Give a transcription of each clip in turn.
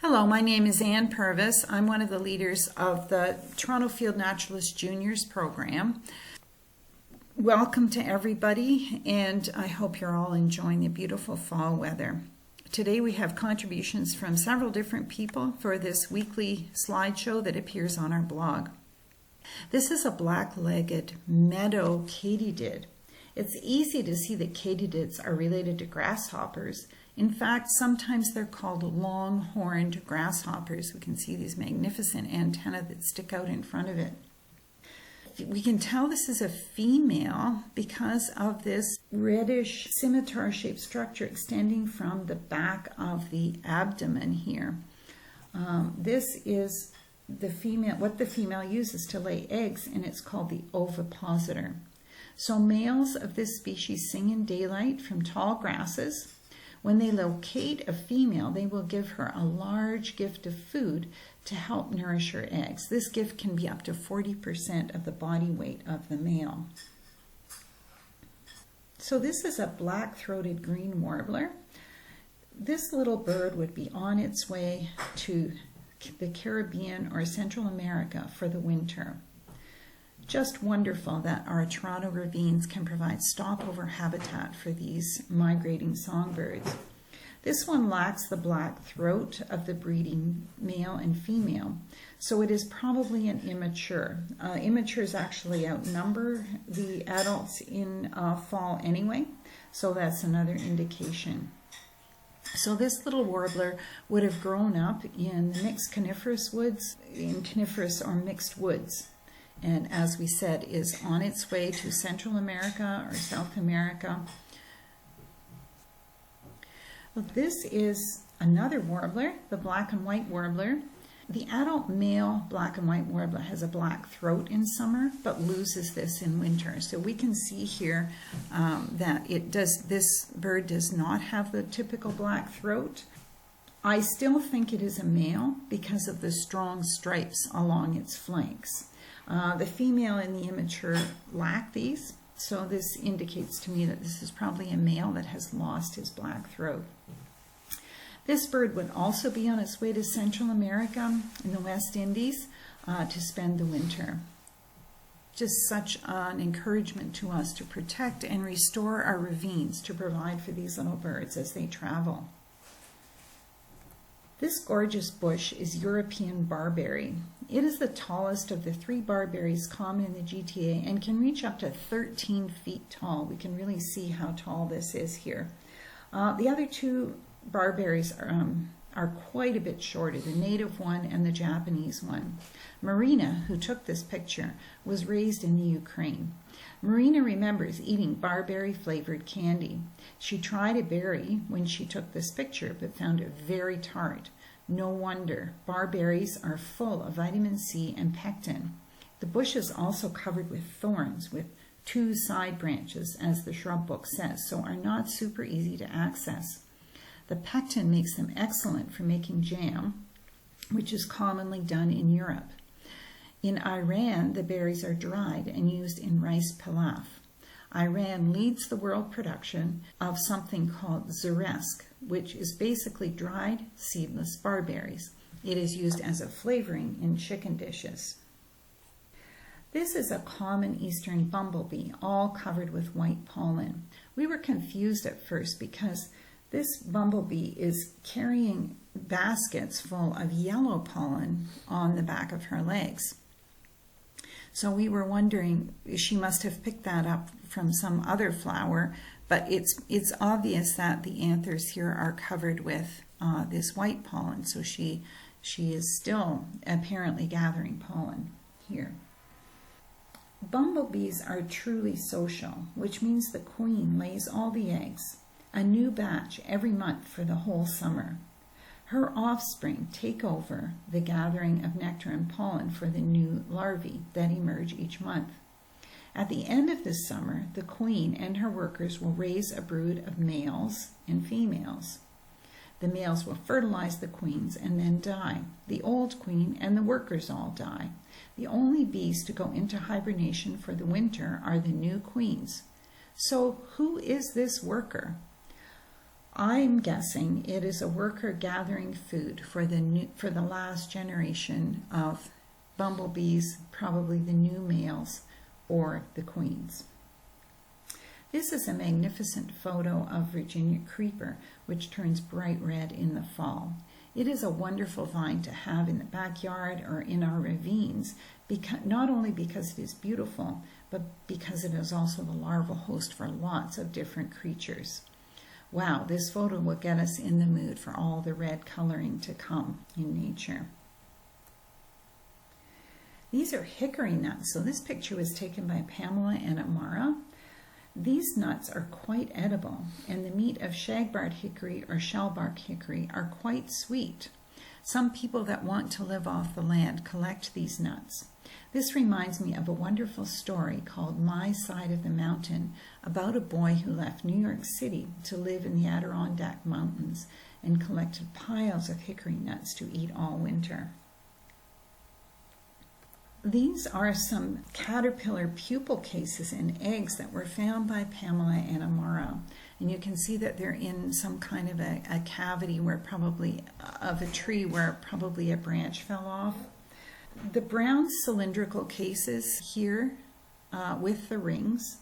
Hello, my name is Ann Purvis. I'm one of the leaders of the Toronto Field Naturalist Juniors program. Welcome to everybody, and I hope you're all enjoying the beautiful fall weather. Today we have contributions from several different people for this weekly slideshow that appears on our blog. This is a black-legged meadow katydid. It's easy to see that katydids are related to grasshoppers. In fact, sometimes they're called long-horned grasshoppers. We can see these magnificent antennae that stick out in front of it. We can tell this is a female because of this reddish scimitar-shaped structure extending from the back of the abdomen here. This is the female, what the female uses to lay eggs, and it's called the ovipositor. So males of this species sing in daylight from tall grasses. When they locate a female, they will give her a large gift of food to help nourish her eggs. This gift can be up to 40% of the body weight of the male. So this is a black-throated green warbler. This little bird would be on its way to the Caribbean or Central America for the winter. Just wonderful that our Toronto ravines can provide stopover habitat for these migrating songbirds. This one lacks the black throat of the breeding male and female, so it is probably an immature. Immatures actually outnumber the adults in fall anyway, so that's another indication. So this little warbler would have grown up in the mixed coniferous woods, in coniferous or mixed woods, and as we said, is on its way to Central America or South America. Well, this is another warbler, the black and white warbler. The adult male black and white warbler has a black throat in summer, but loses this in winter. So we can see here that this bird does not have the typical black throat. I still think it is a male because of the strong stripes along its flanks. The female and the immature lack these, so this indicates to me that this is probably a male that has lost his black throat. This bird would also be on its way to Central America in the West Indies to spend the winter. Just such an encouragement to us to protect and restore our ravines to provide for these little birds as they travel. This gorgeous bush is European barberry. It is the tallest of the 3 barberries common in the GTA and can reach up to 13 feet tall. We can really see how tall this is here. The other 2 barberries are quite a bit shorter, the native one and the Japanese one. Marina, who took this picture, was raised in the Ukraine. Marina remembers eating barberry-flavored candy. She tried a berry when she took this picture, but found it very tart. No wonder. Barberries are full of vitamin C and pectin. The bush is also covered with thorns, with 2 side branches, as the shrub book says, so are not super easy to access. The pectin makes them excellent for making jam, which is commonly done in Europe. In Iran, the berries are dried and used in rice pilaf. Iran leads the world production of something called zeresk, which is basically dried seedless barberries. It is used as a flavoring in chicken dishes. This is a common eastern bumblebee, all covered with white pollen. We were confused at first because this bumblebee is carrying baskets full of yellow pollen on the back of her legs. So we were wondering, she must have picked that up from some other flower, but it's obvious that the anthers here are covered with this white pollen, so she is still apparently gathering pollen here. Bumblebees are truly social, which means the queen lays all the eggs, a new batch every month for the whole summer. Her offspring take over the gathering of nectar and pollen for the new larvae that emerge each month. At the end of this summer, the queen and her workers will raise a brood of males and females. The males will fertilize the queens and then die. The old queen and the workers all die. The only bees to go into hibernation for the winter are the new queens. So who is this worker? I'm guessing it is a worker gathering food for the last generation of bumblebees, probably the new males or the queens. This is a magnificent photo of Virginia creeper, which turns bright red in the fall. It is a wonderful vine to have in the backyard or in our ravines, not only because it is beautiful, but because it is also the larval host for lots of different creatures. Wow, this photo will get us in the mood for all the red coloring to come in nature. These are hickory nuts. So this picture was taken by Pamela and Amara. These nuts are quite edible, and the meat of shagbark hickory or shellbark hickory are quite sweet. Some people that want to live off the land collect these nuts. This reminds me of a wonderful story called My Side of the Mountain about a boy who left New York City to live in the Adirondack Mountains and collected piles of hickory nuts to eat all winter. These are some caterpillar pupal cases and eggs that were found by Pamela and Amara. And you can see that they're in some kind of a cavity where probably of a tree where probably a branch fell off. The brown cylindrical cases here with the rings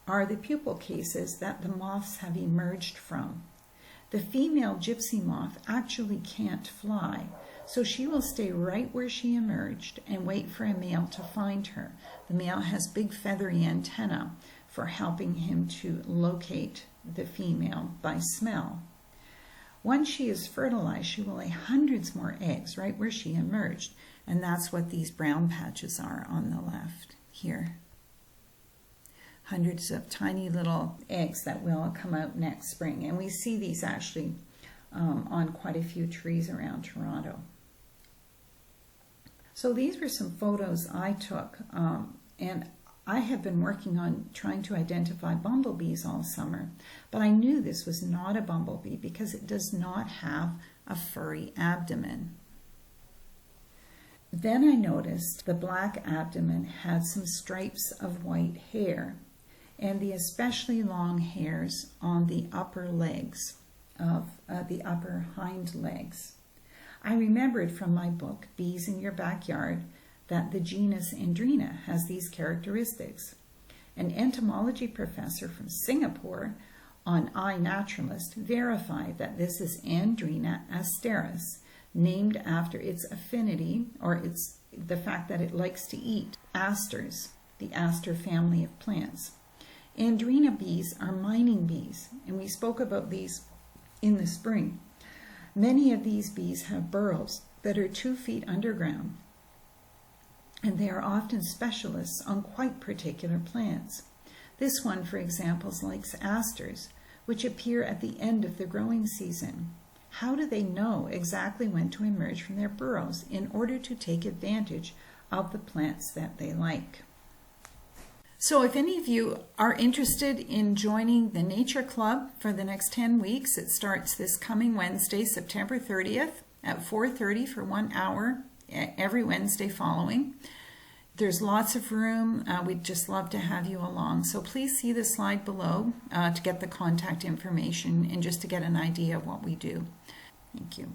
are the pupal cases that the moths have emerged from. The female gypsy moth actually can't fly, so she will stay right where she emerged and wait for a male to find her. The male has big feathery antennae for helping him to locate the female by smell. Once she is fertilized, she will lay hundreds more eggs right where she emerged, and that's what these brown patches are on the left here. Hundreds of tiny little eggs that will come out next spring, and we see these actually on quite a few trees around Toronto. So these were some photos I took, and I have been working on trying to identify bumblebees all summer, but I knew this was not a bumblebee because it does not have a furry abdomen. Then I noticed the black abdomen had some stripes of white hair, and the especially long hairs on the upper legs of the upper hind legs. I remembered from my book, Bees in Your Backyard, that the genus Andrena has these characteristics. An entomology professor from Singapore on iNaturalist verified that this is Andrena asteris, named after its affinity, or the fact that it likes to eat asters, the aster family of plants. Andrena bees are mining bees, and we spoke about these in the spring. Many of these bees have burrows that are 2 feet underground, and they are often specialists on quite particular plants. This one, for example, likes asters, which appear at the end of the growing season. How do they know exactly when to emerge from their burrows in order to take advantage of the plants that they like? So if any of you are interested in joining the Nature Club for the next 10 weeks, it starts this coming Wednesday, September 30th at 4:30 for 1 hour every Wednesday following. There's lots of room. We'd just love to have you along. So please see the slide below to get the contact information and just to get an idea of what we do. Thank you.